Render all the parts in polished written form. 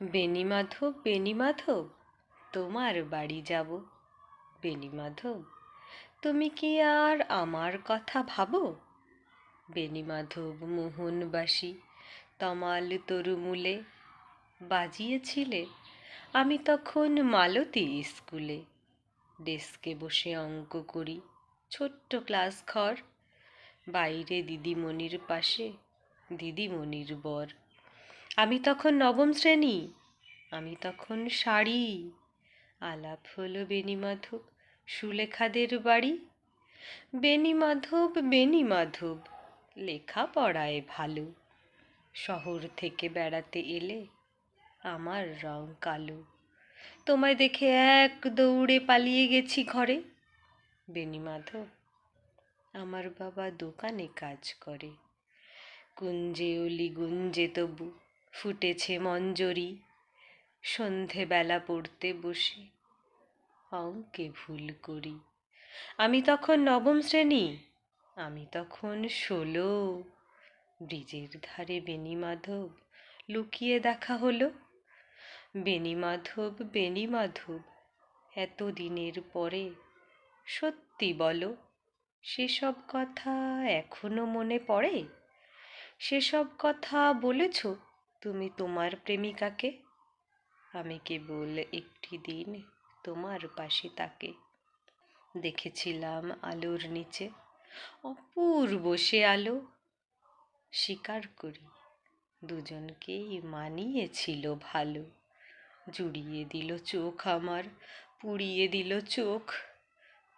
বেণীমাধব, বেণীমাধব, তোমার বাড়ি যাব। বেণীমাধব, তুমি কি আর আমার কথা ভাবো? বেণীমাধব মোহনবাসী তমাল তরুমূলে বাজিয়েছিলে, আমি তখন মালতী স্কুলে। ডেস্কে বসে অঙ্ক করি, ছোট্ট ক্লাস ঘর, বাইরে দিদিমণির পাশে দিদিমণির বর। আমি তখন নবম শ্রেণী, আমি তখন শাড়ি। আলাপ হলো বেণীমাধব সুলেখাদের বাড়ি। বেণীমাধব, বেণীমাধব, লেখাপড়ায় ভালো। শহর থেকে বেড়াতে এলে আমার রং কালো। তোমায় দেখে এক দৌড়ে পালিয়ে গেছি ঘরে। বেণীমাধব, আমার বাবা দোকানে কাজ করে। কুঞ্জে অলি গুঞ্জে তবু ফুটেছে মঞ্জরি। সন্ধেবেলা পড়তে বসে অঙ্কে ভুল করি। আমি তখন নবম শ্রেণী, আমি তখন 16। ব্রিজের ধারে বেণীমাধব লুকিয়ে দেখা হলো। বেণীমাধব, বেণীমাধব, এত দিনের পরে সত্যি বলো, সেসব কথা এখনো মনে পড়ে? সেসব কথা বলেছ তুমি তোমার প্রেমিকাকে? আমি কেবল একটি দিন তোমার পাশে তাকে দেখেছিলাম আলোর নিচে, অপূর্ব সে আলো। স্বীকার করি দুজনকেই মানিয়েছিল ভালো। জুড়িয়ে দিল চোখ আমার, পুড়িয়ে দিল চোখ।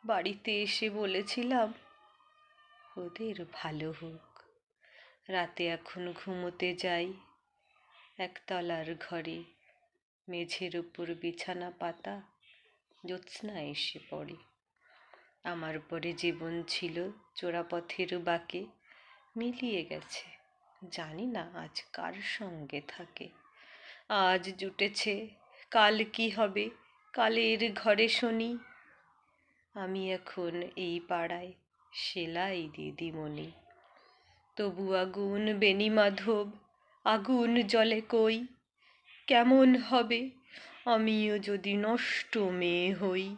বাড়িতে এসে বলেছিলাম ওদের ভালো হোক। রাতে এখন ঘুমোতে যাই একতলার ঘরে, মেঝের উপর বিছানা পাতা, জ্যোৎস্না এসে পড়ে। আমার পরে জীবন ছিল চোরাপথের বাঁকে, মিলিয়ে গেছে, জানি না আজ কার সঙ্গে থাকে। আজ জুটেছে, কাল কি হবে, কালের ঘরে শনি। আমি এখন এই পাড়ায় সেলাই দিদিমণি। তবু আগুন বেণীমাধব, আগুন জ্বলে কই। কেমন হবে আমিও যদি নষ্ট মেয়ে হই।